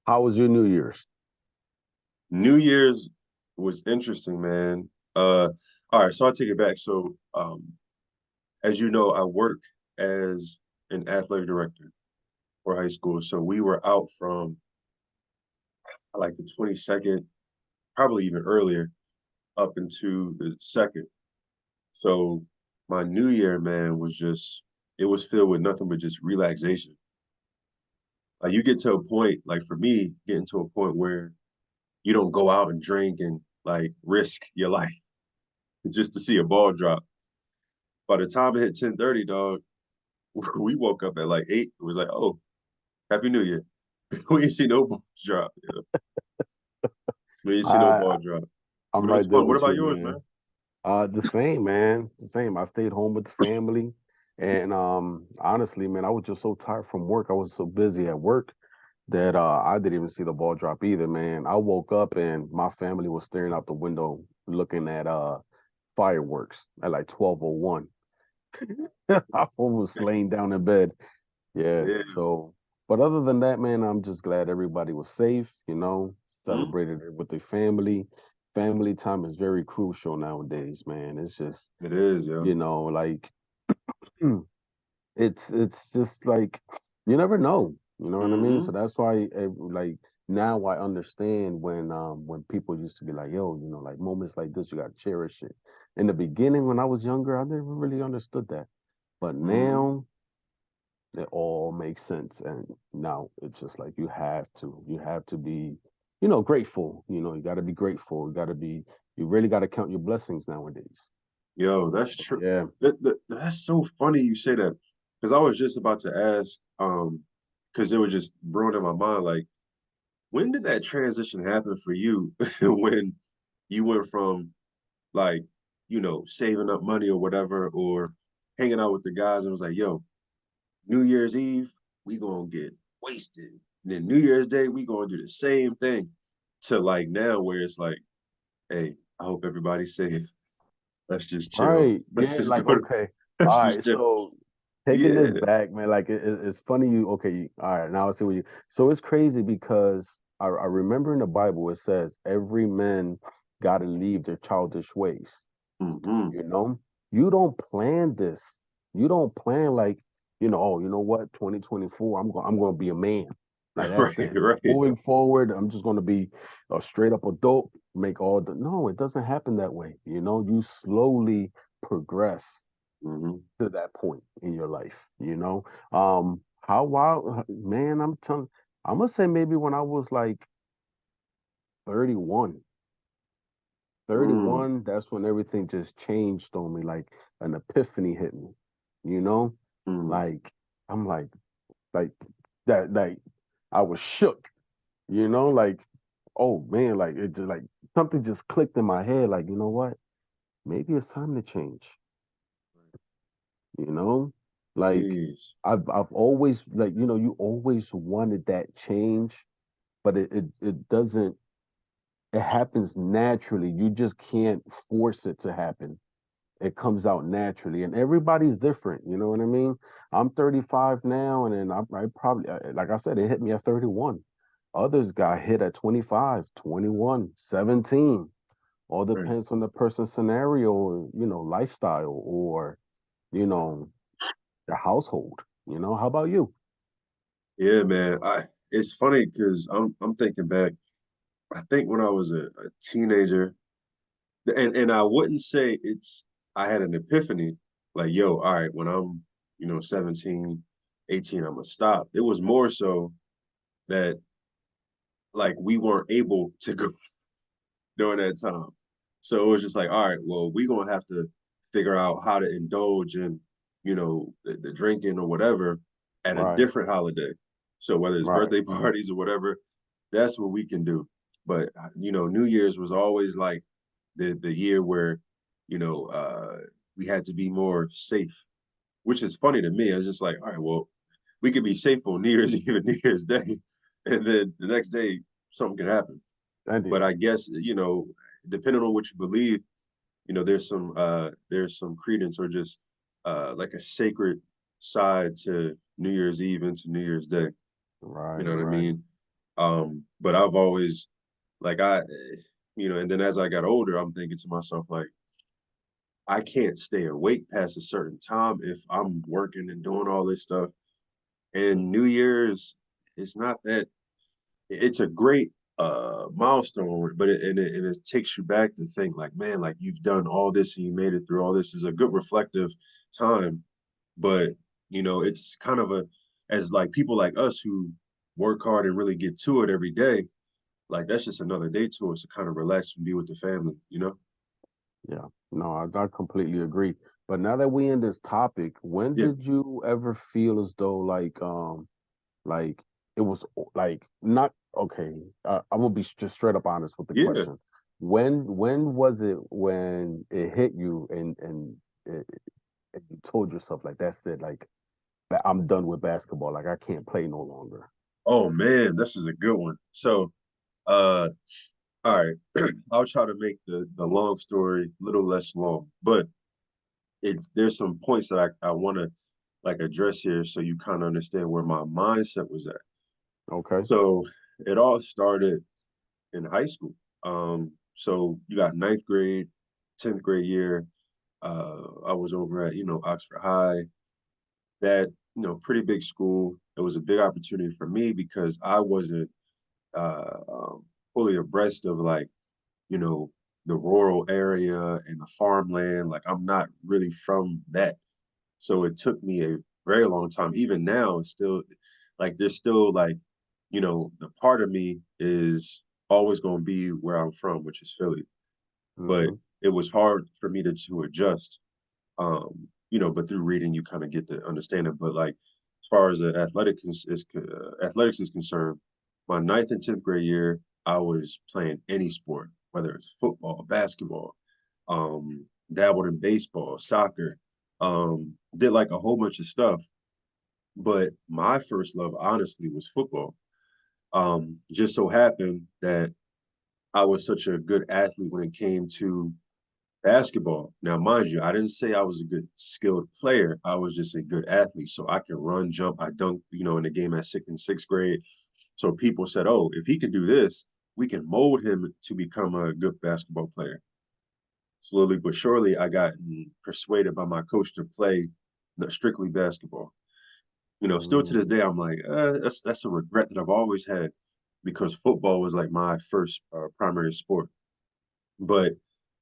How was your New Year's? New Year's was interesting, man. All right, so I'll take it back. So, as you know, I work as an athletic director for high school. So we were out from like the 22nd, probably even earlier, up into the second. So my New Year, man, it was filled with nothing but just relaxation. Like you get to a point, like for me, getting to a point where you don't go out and drink and like risk your life just to see a ball drop. By the time it hit 10:30, dog, we woke up at like 8. It was like, oh, Happy New Year. We ain't see no ball drop. Yeah. We ain't see no I ball drop. I'm But it was right there fun. What with about you, yours, man? man. The same, man. The same. I stayed home with the family, and honestly, man, I was just so tired from work. I was so busy at work that I didn't even see the ball drop either, man. I woke up and my family was staring out the window looking at fireworks at like 12:01. I was laying down in bed. Yeah. Yeah. So, but other than that, man, I'm just glad everybody was safe, Mhm. celebrated it with their family. Family time is very crucial nowadays, man. It's just, It is, yeah. like it's just like you never know, you know what I mean? So Hmm. that's why like now I understand when people used to be like, yo, like moments like this, you gotta cherish it. In the beginning when I was younger, I never really understood that. But Hmm. now it all makes sense. And now it's just like you have to be, grateful. You got to be grateful. You really got to count your blessings nowadays. Yo, that's So, true. yeah. That's so funny you say that. Because I was just about to ask, because it was just brewing in my mind, like, when did that transition happen for you when you went from like, saving up money or whatever, or hanging out with the guys and was like, yo, New Year's Eve, we gonna get wasted. And then New Year's Day, we gonna do the same thing to like now where it's like, hey, I hope everybody's safe. Let's just chill. Right. Let's Yeah. just Like, go to, okay. let's All just right. chill. So taking this Yeah. back, man, like it's funny okay. All right. Now I see what you, so it's crazy because I remember in the Bible, it says every man got to leave their childish ways. Hmm. You know, you don't plan this. You don't plan like, oh, you know what, 2024, I'm going to be a man. Like that's Right, it. right. Moving forward, I'm just going to be a straight up adult, make all the no, it doesn't happen that way. You slowly progress Hmm. to that point in your life. How wild, man, I'm gonna say maybe when I was like 31. Mm. 31, that's when everything just changed on me, like an epiphany hit me, you know? Mm. Like I'm like that like I was shook, like oh man, like it just like something just clicked in my head, like, you know what? Maybe it's time to change, you know? Like Jeez. I've always like, you always wanted that change, but it doesn't it happens naturally. You just can't force it to happen. It comes out naturally, and everybody's different. You know what I mean? I'm 35 now, and then I probably, like I said, it hit me at 31. Others got hit at 25, 21, 17. All Right. depends on the person's scenario, or, lifestyle, or, you know, their household. How about you? Yeah, man. It's funny because I'm thinking back. I think when I was a teenager, and I wouldn't say I had an epiphany, like, yo, all right, when I'm, 17, 18, I'm gonna stop. It was more so that like we weren't able to go during that time. So it was just like, all right, well, we gonna have to figure out how to indulge in, the drinking or whatever at a Right, different holiday. So whether it's right, birthday parties or whatever, that's what we can do. But New Year's was always like the year where, you know, uh, we had to be more safe, which is funny to me. I was just like, all right, well, we could be safe on New Year's Eve and New Year's Day, and then the next day something can happen. But indeed. I guess, depending on what you believe, there's some credence or just like a sacred side to New Year's Eve into New Year's Day. You Right, know what I right. mean? But I've always like and then as I got older, I'm thinking to myself like I can't stay awake past a certain time if I'm working and doing all this stuff. And New Year's, it's not that it's a great milestone, but it takes you back to think like, man, like you've done all this and you made it through all this is a good reflective time. But it's kind of as like people like us who work hard and really get to it every day, like that's just another day to us to kind of relax and be with the family. Yeah, no, I completely agree. But now that we in this topic, when Yeah, did you ever feel as though like it was like not okay? I'm gonna be just straight up honest with the yeah. question. When was it when it hit you and you told yourself like that's it, like I'm done with basketball, like I can't play no longer. Oh man, this is a good one. So, uh, all right, I'll try to make the long story a little less long, but there's some points that I want to like address here so you kind of understand where my mindset was at. Okay. So it all started in high school. So you got ninth grade, 10th grade year. I was over at, Oxford High, that, pretty big school. It was a big opportunity for me because I wasn't fully abreast of like, you know, the rural area and the farmland. Like I'm not really from that. So it took me a very long time. Even now, it's still like there's still like, the part of me is always going to be where I'm from, which is Philly. But Hmm. it was hard for me to adjust. But through reading, you kind of get to understand it. But like as far as the athletics is concerned, my ninth and 10th grade year, I was playing any sport, whether it's football, basketball, dabbled in baseball, soccer, did like a whole bunch of stuff. But my first love, honestly, was football. Just so happened that I was such a good athlete when it came to basketball. Now, mind you, I didn't say I was a good skilled player. I was just a good athlete. So I can run, jump. I dunked, in the game at sixth grade. So people said, oh, if he could do this, we can mold him to become a good basketball player. Slowly but surely, I got persuaded by my coach to play strictly basketball. Still to this Mm. day, I'm like, that's a regret that I've always had because football was like my first primary sport. But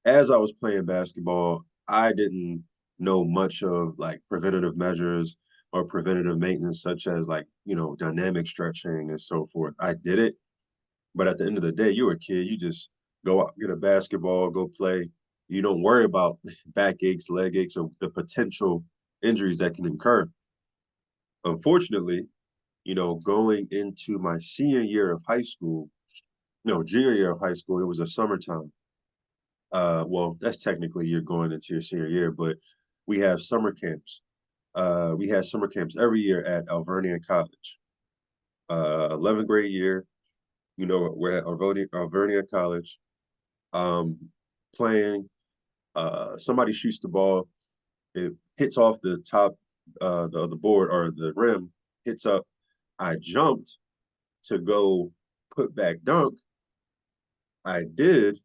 as I was playing basketball, I didn't know much of like preventative measures or preventative maintenance, such as like, dynamic stretching and so forth. I did it, but at the end of the day, you're a kid. You just go out, get a basketball, go play. You don't worry about back aches, leg aches, or the potential injuries that can occur. Unfortunately, going into my senior year of high school, no, junior year of high school, it was a summertime. Well, that's technically you're going into your senior year, but we have summer camps. We had summer camps every year at Alvernia College. 11th grade year, we're at Alvernia College, um, playing. Somebody shoots the ball, it hits off the top, the board or the rim, hits up. I jumped to go put back dunk. I did,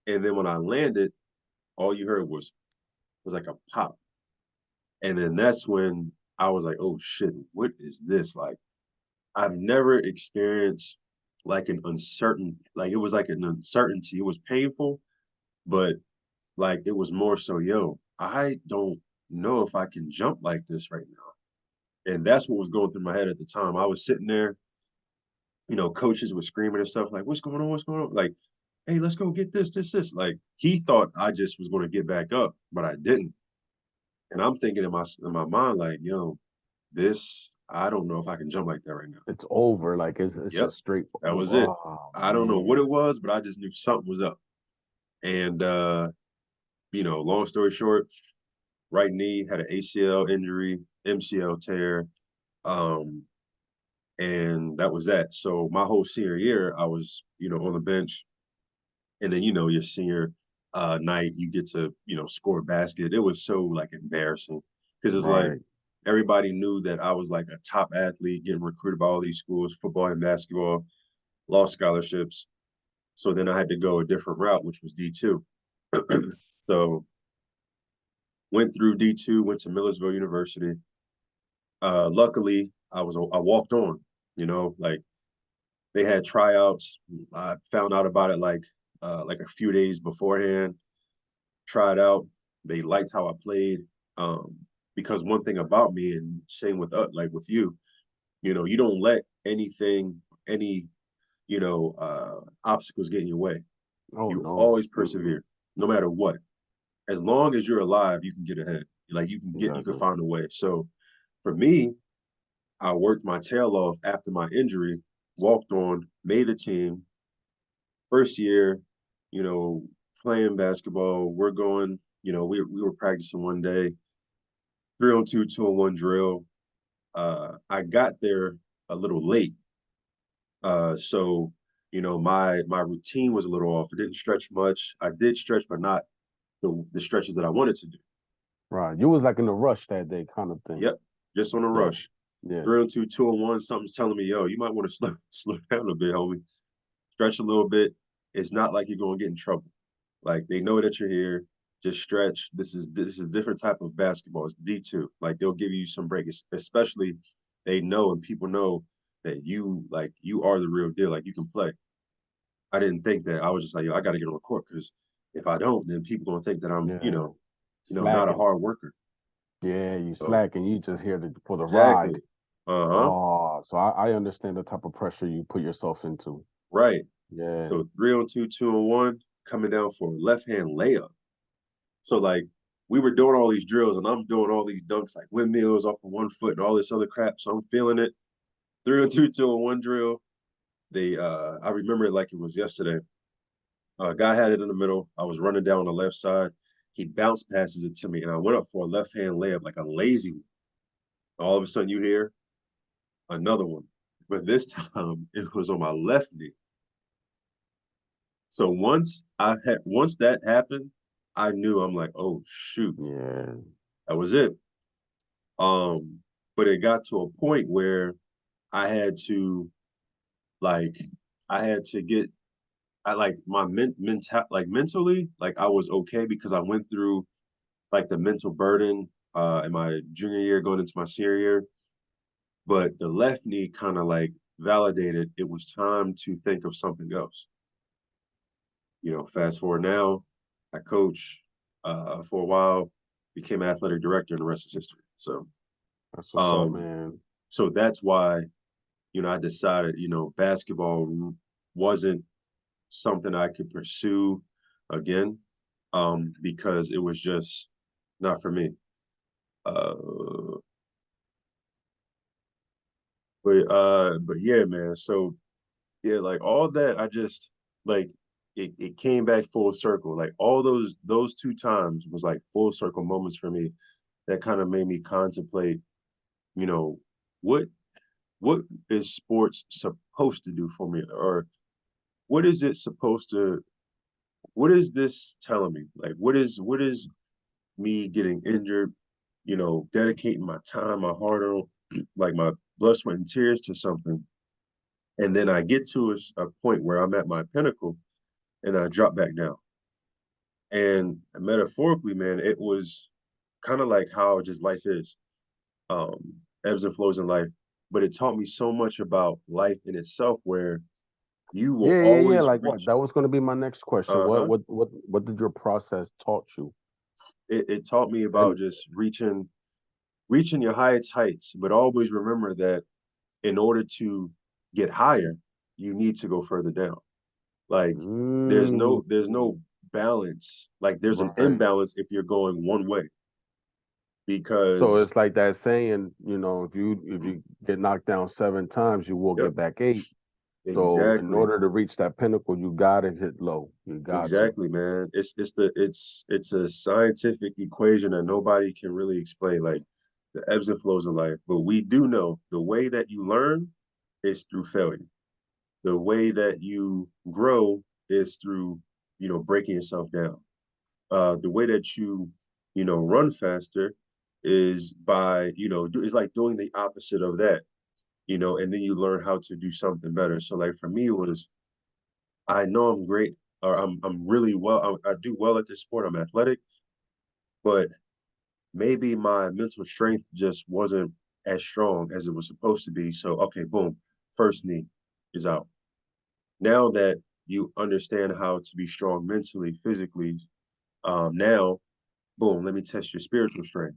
and then when I landed, all you heard was like a pop. And then that's when I was like, oh shit, what is this? Like, I've never experienced like an uncertain, like it was like an uncertainty. It was painful, but like it was more so, yo, I don't know if I can jump like this right now. And that's what was going through my head at the time. I was sitting there, coaches were screaming and stuff like, what's going on? What's going on? Like, hey, let's go get this. Like, he thought I just was going to get back up, but I didn't. And I'm thinking in my mind, like, yo, this, I don't know if I can jump like that right now. It's over. Like it's Yep, just straight. that was it. Oh I don't know what man. it was, but I just knew something was up. And long story short, right knee had an ACL injury, MCL tear, um, and that was that. So my whole senior year, I was, on the bench, and then your senior night, you get to, score a basket. It was so like embarrassing because it's like Right. everybody knew that I was like a top athlete getting recruited by all these schools, football and basketball. lost scholarships. So then I had to go a different route, which was D2. So went through D2, went to Millersville University. Luckily, I walked on. Like they had tryouts. I found out about it like a few days beforehand. Tried out. They liked how I played. Um, because one thing about me, and same with like with you, you don't let any obstacles get in your way. Oh You no. always Mm-mm. persevere, no matter what. As long as you're alive, you can get ahead. Like you can Exactly. find a way. So for me, I worked my tail off after my injury, walked on, made the team. First year, you know, playing basketball, we're going, we were practicing one day, 3-on-2, 2-on-1 drill. I got there a little late. So my routine was a little off. I didn't stretch much. I did stretch, but not the stretches that I wanted to do. Right. You was like in a rush that day, kind of thing. Yep, just on a Yeah. rush. Yeah. 3-on-2, 2-on-1, something's telling me, yo, you might want to slow down a bit, homie. Stretch a little bit. It's not like you're gonna get in trouble. Like they know that you're here. Just stretch. This is a different type of basketball. It's D2. Like they'll give you some breaks, especially they know and people know that you are the real deal. Like you can play. I didn't think that. I was just like, yo, I got to get on the court because if I don't, then people gonna think that I'm, Yeah. not a Slacking. hard worker. Yeah, you So slacking. You just here for the ride. exactly. Uh-huh. Oh, so I understand the type of pressure you put yourself into. Right. Yeah. So 3-on-2, 2-on-1, coming down for a left hand layup. So like we were doing all these drills and I'm doing all these dunks like windmills off of one foot and all this other crap. So I'm feeling it. 3-on-2, 2-on-1 drill. I remember it like it was yesterday. Guy had it in the middle. I was running down the left side. He bounced passes it to me, and I went up for a left hand layup, like a lazy one. All of a sudden, you hear another one, but this time it was on my left knee. So once that happened, I knew I'm like, oh shoot, Yeah. that was it. Um, but it got to a point where I had to like I had to get I like my mentally like I was okay because I went through like the mental burden in my junior year going into my senior year, but the left knee kind of like validated it was time to think of something else. Fast forward now, I coach for a while, became athletic director, and the rest is history. So, That's what's up, um, man. so that's why I decided basketball wasn't something I could pursue again, because it was just not for me. Uh, but yeah, man. So yeah, like all that, I just like it came back full circle. Like all those two times was like full circle moments for me that kind of made me contemplate, you know, what what is sports supposed to do for me, or what is it supposed to? What is this telling me? Like, what is me getting injured? Dedicating my time, my heart on, like my blood, sweat, and tears to something, and then I get to a point where I'm at my pinnacle, and I drop back down. And metaphorically, man, it was kind of like how just life is, ebbs and flows in life. But it taught me so much about life in itself, where you will Yeah. always Like what? reach. That was going to be my next question. Uh huh. What did your process taught you? It taught me about And just reaching your highest heights, but always remember that in order to get higher, you need to go further down. Like mm, there's no balance. Like there's an right. imbalance if you're going one way So because it's like that saying, if you get knocked down 7 times, you will yep, get back 8. So in exactly. order to reach that pinnacle, you gotta hit low. You got to. Exactly, man. It's a scientific equation that nobody can really explain, like the ebbs and flows of life. But we do know the way that you learn is through failure. The way that you grow is through, breaking yourself down. The way that run faster is by, is like doing the opposite of that. and then you learn how to do something better. So like for me, it was I know I'm great, or I'm really well. I do well at this sport. I'm athletic, but maybe my mental strength just wasn't as strong as it was supposed to be. So okay, boom, first knee is out. Now that you understand how to be strong mentally, physically, now boom, let me test your spiritual strength.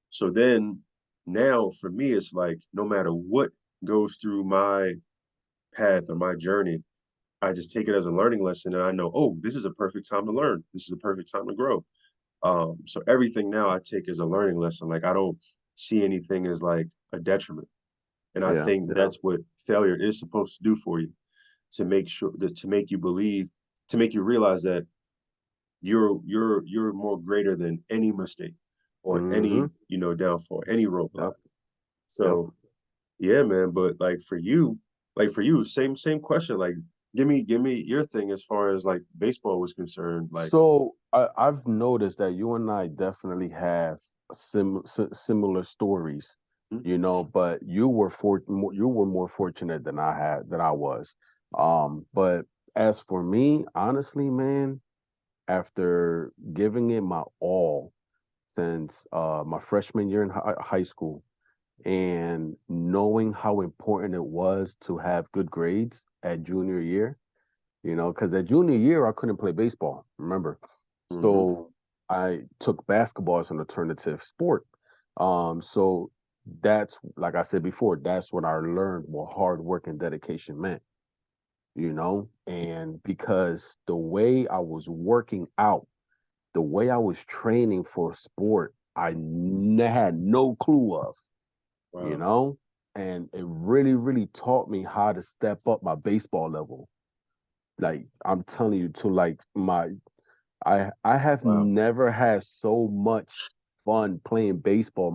So then now for me, it's like no matter what goes through my path or my journey, I just take it as a learning lesson and I know, oh, this is a perfect time to learn. This is a perfect time to grow. So everything now I take as a learning lesson. Like I don't see anything as like a detriment. And I Yeah, think yeah. that's what failure is supposed to do for you, to make sure that to make you believe, to make you realize that you're more greater than any mistake or Mm-hmm. any, downfall, any roadblock. Yep. Yep. So yeah, man. But like for you, same question. Like give me your thing as far as like baseball was concerned. Like So I've noticed that you and I definitely have similar stories, hmm, but you were more fortunate than I was. But as for me, honestly, man, after giving it my all since my freshman year in high school and knowing how important it was to have good grades at junior year, because at junior year I couldn't play baseball, remember? hmm, So I took basketball as an alternative sport. So that's like I said before, that's what I learned what hard work and dedication meant, and because the way I was working out, the way I was training for sport, had no clue of, you wow, know, and it really, really taught me how to step up my baseball level. Like I'm telling you, to like I have wow. never had so much fun playing baseball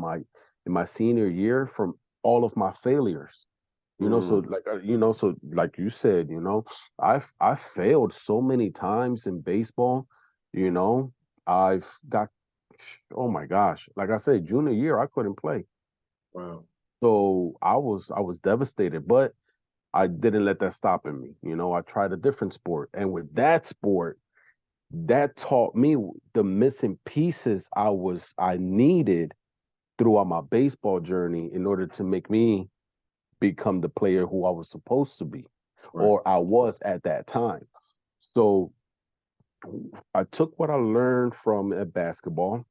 in my senior year from all of my failures. So Mm, like so like you said, I failed so many times in baseball, you know. I've got oh my gosh, like I said, junior year I couldn't play. wow. So I was devastated, but I didn't let that stop in me. I tried a different sport, and with that sport, that taught me the missing pieces I needed throughout my baseball journey in order to make me become the player who I was supposed to be, Right. or I was at that time. So I took what I learned from basketball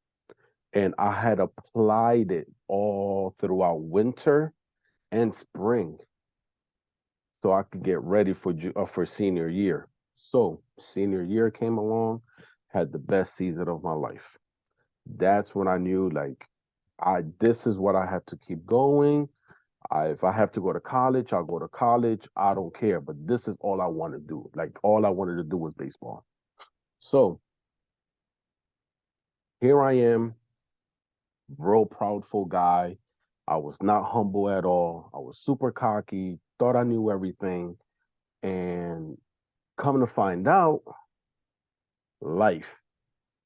and I had applied it all throughout winter and spring so I could get ready for senior year. So senior year came along, had the best season of my life. That's when I knew like I this is what I have to keep going. If I have to go to college, I'll go to college. I don't care, but this is all I want to do. Like all I wanted to do was baseball. So here I am, real proudful guy. I was not humble at all. I was super cocky, thought I knew everything, and come to find out, life,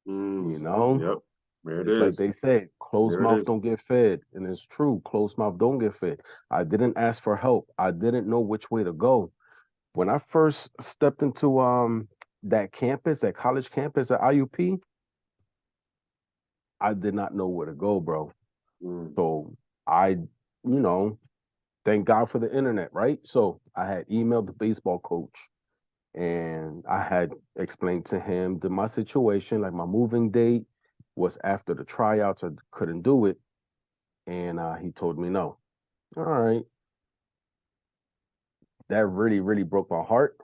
Mm, you know? yep. There it It's like is. they say, closed There it mouth is. don't get fed. And it's true, closed mouth don't get fed. I didn't ask for help. I didn't know which way to go. When I first stepped into that campus, that college campus at IUP, I did not know where to go, bro. Mm, So I, thank God for the internet, right? So I had emailed the baseball coach and I had explained to him my situation, like my moving date was after the tryouts. I couldn't do it. And he told me no. All right. That really, really broke my heart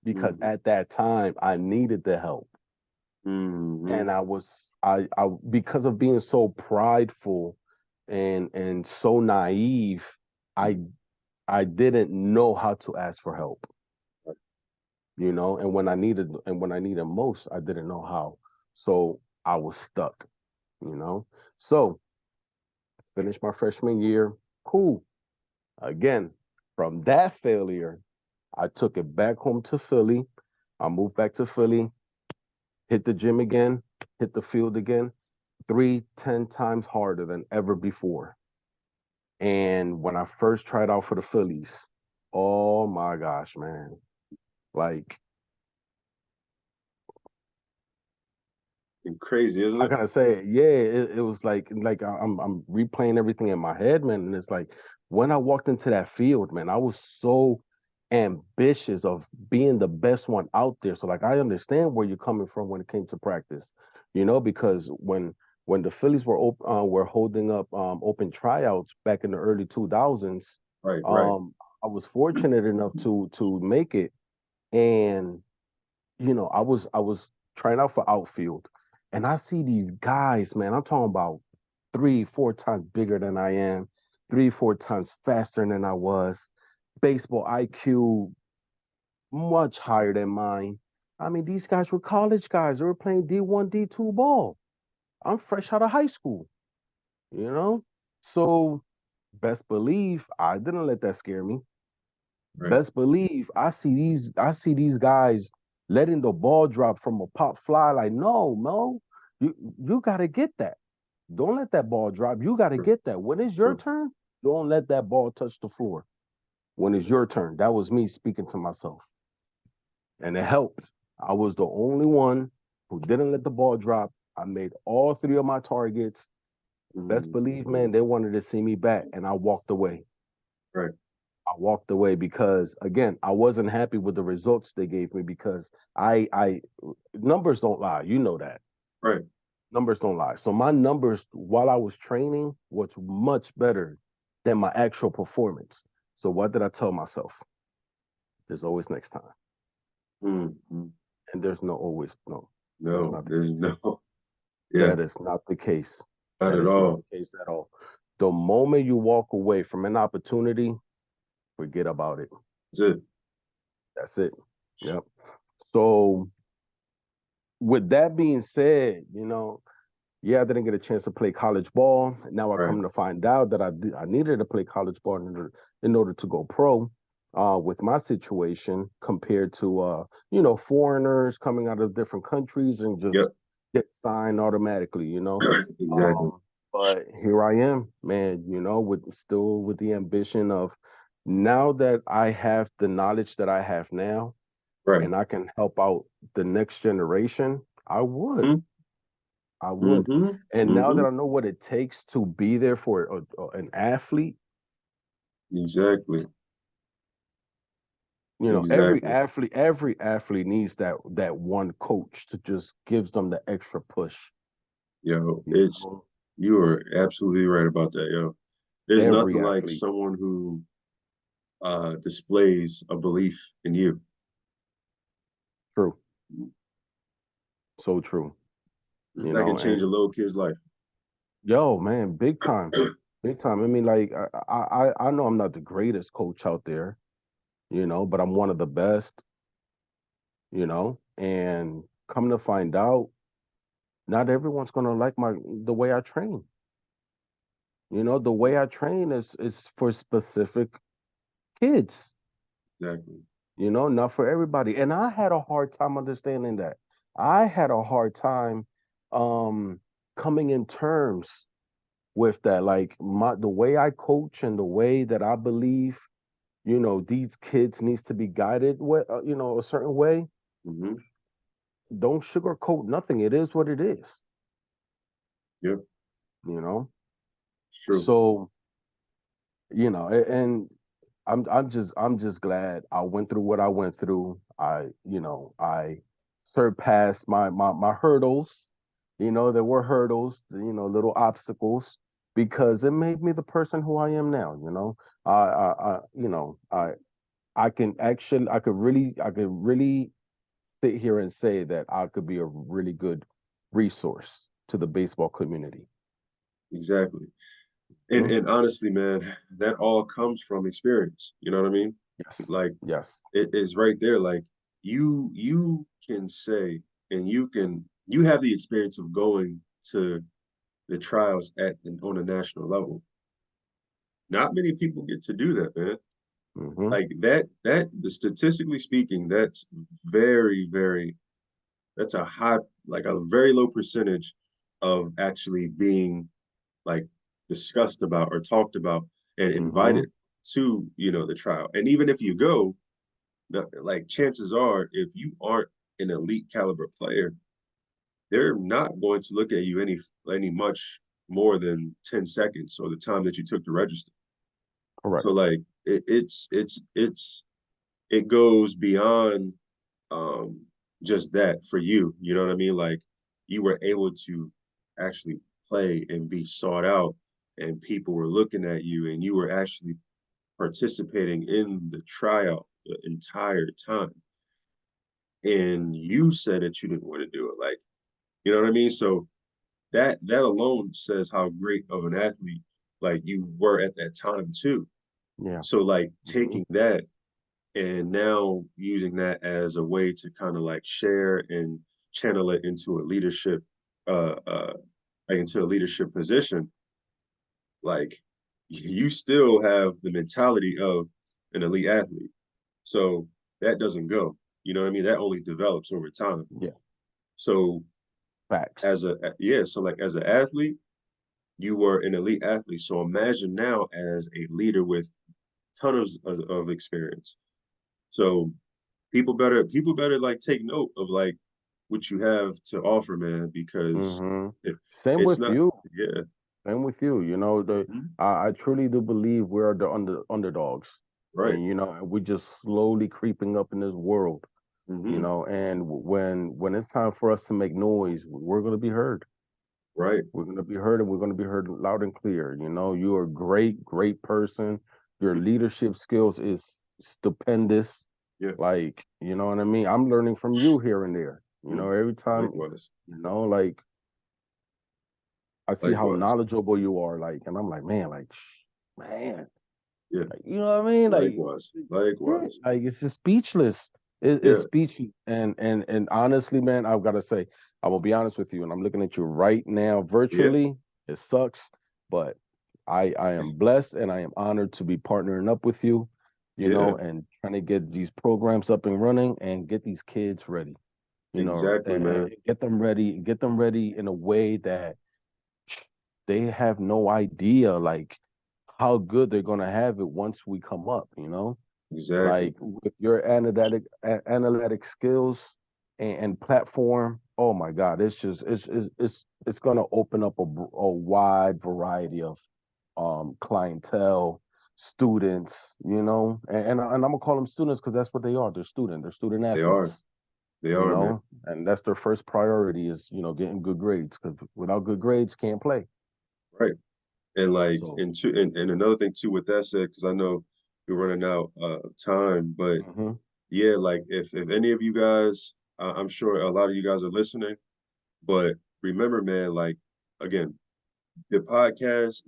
because mm, at that time I needed the help. mm, And I because of being so prideful and so naive, I I didn't know how to ask for help, and when I needed most, I didn't know how. So I was stuck, you know. So finished my freshman year, cool. Again, from that failure, I took it back home to Philly. I moved back to Philly, hit the gym again, hit the field again, 10 times harder than ever before. And when I first tried out for the Phillies, oh my gosh, man. Like, And crazy, isn't how it? can I say it? Yeah, it was like I'm replaying everything in my head, man. And it's like when I walked into that field, man, I was so ambitious of being the best one out there. So like I understand where you're coming from when it came to practice, because when the Phillies were holding up open tryouts back in the early 2000s, Right, right. I was fortunate enough to make it, and I was trying out for outfield, and I see these guys, man. I'm talking about 3, 4 times bigger than I am, 3, 4 times faster than I was, baseball IQ much higher than mine. I mean, these guys were college guys. They were playing D1, D2 ball. I'm fresh out of high school, you know? So best believe I didn't let that scare me. Right. Best believe I see these guys letting the ball drop from a pop fly. Like, no, no, you gotta get that. Don't let that ball drop. You gotta True, get that. When it's your true. turn, don't let that ball touch the floor. When it's your turn. That was me speaking to myself. And it helped. I was the only one who didn't let the ball drop. I made all three of my targets. Best Mm, believe, man, they wanted to see me back, and I walked away. right, I walked away because again, I wasn't happy with the results they gave me because I numbers don't lie. You know that. right. Numbers don't lie. So my numbers while I was training was much better than my actual performance. So what did I tell myself? There's always next time. Mm, mm. And there's no always no. That's No, not the there's case. no, yeah, That is not the case. not That at is not all. the case at all. The moment you walk away from an opportunity, forget about it. That's it. That's it. Yep. So with that being said, yeah, I didn't get a chance to play college ball. Now I Right. come to find out that I needed to play college ball in order to go pro. With my situation compared to foreigners coming out of different countries and just Yep. get signed automatically, Exactly. Um, but here I am, man. With the ambition of now that I have the knowledge that I have now, Right. and I can help out the next generation. I would. Mm-hmm. I would. Mm-hmm. And now that Mm-hmm. I know what it takes to be there for an athlete, Exactly. every Exactly. athlete, every athlete needs that one coach to just gives them the extra push. Yo, You it's know, you are absolutely right about that, yo. There's every nothing like athlete. someone who displays a belief in you. True. So true. That can change And a little kid's life. yo, man, big time. Big time. I mean, like I know I'm not the greatest coach out there, but I'm one of the best, and come to find out, not everyone's gonna like the way I train. The way I train is for specific kids, Exactly. not for everybody. And I had a hard time understanding that. I had a hard time um coming in terms with that. Like the way I coach and the way that I believe, these kids needs to be guided with, a certain way. Mm-hmm. Don't sugarcoat nothing. It is what it is, Yep. you know. It's true. So, and I'm just glad I went through what I went through. I surpassed my hurdles. There were hurdles, little obstacles, because it made me the person who I am now. I could really sit here and say that I could be a really good resource to the baseball community. Exactly. And Mhm. and honestly, man, that all comes from experience. You know what I mean? Yes, Like yes, it is right there. Like you can say and you have the experience of going to the trials on a national level. Not many people get to do that, man. hmm Like the statistically speaking, that's very, very that's a high, like a very low percentage of actually being like discussed about or talked about. and Mm-hmm. invited to, the trial. And even if you go, like chances are, if you aren't an elite caliber player, they're not going to look at you any much more than 10 seconds or the time that you took to register. Correct. So like it goes beyond just that for you. You know what I mean? Like you were able to actually play and be sought out, and people were looking at you, and you were actually participating in the tryout the entire time. And you said that you didn't want to do it. Like, you know what I mean? So that alone says how great of an athlete like you were at that time too. Yeah. So like Mm-hmm. taking that and now using that as a way to kind of like share and channel it into a leadership uh uh into a leadership position, like you still have the mentality of an elite athlete. So that doesn't go. You know what I mean? That only develops over time. Yeah. So Facts. so like as an athlete, you were an elite athlete. So imagine now as a leader with tons of experience. So people better like take note of like what you have to offer, man, because Mm-hmm. it, Same it's with not. you. Yeah. Same with you. You know, Hmm. I truly do believe we're the underdogs, Right. and we're just slowly creeping up in this world. Hmm. And when it's time for us to make noise, we're gonna be heard. Right. We're gonna be heard, and we're gonna be heard loud and clear. You're a great, great person. Your leadership skills is stupendous. Yeah. Like, you know what I mean? I'm learning from you here and there. Mm. Every time, Likewise. like I see how Likewise. knowledgeable you are, like, and I'm like, man, like, man, Yeah. like, you know what I mean? Like, Likewise. that's it. Likewise. Like, it's just speechless. It's Yeah. speechless. And honestly, man, I've got to say, I will be honest with you, and I'm looking at you right now Yeah. virtually. It sucks, but I am blessed and I am honored to be partnering up with you, Yeah. and trying to get these programs up and running and get these kids ready, Exactly, and man. get them ready in a way that they have no idea like how good they're gonna have it once we come up, Exactly. like with your analytic skills and platform. Oh my God, it's just it's gonna open up a wide variety of clientele, students, and I'm gonna call them students because that's what they are. They're student They are. athletes, They are, man. and that's their first priority is getting good grades because without good grades can't play. Right. And like, So. and another thing too with that said, because I know we're running out of time, but Hmm. yeah, like if any of you guys, I'm sure a lot of you guys are listening, but remember, man, like again, the podcast,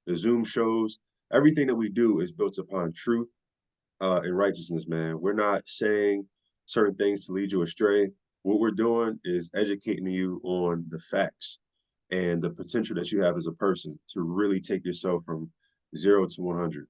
the Zoom shows, everything that we do is built upon truth and righteousness, man. We're not saying certain things to lead you astray. What we're doing is educating you on the facts and the potential that you have as a person to really take yourself from 0 to 100.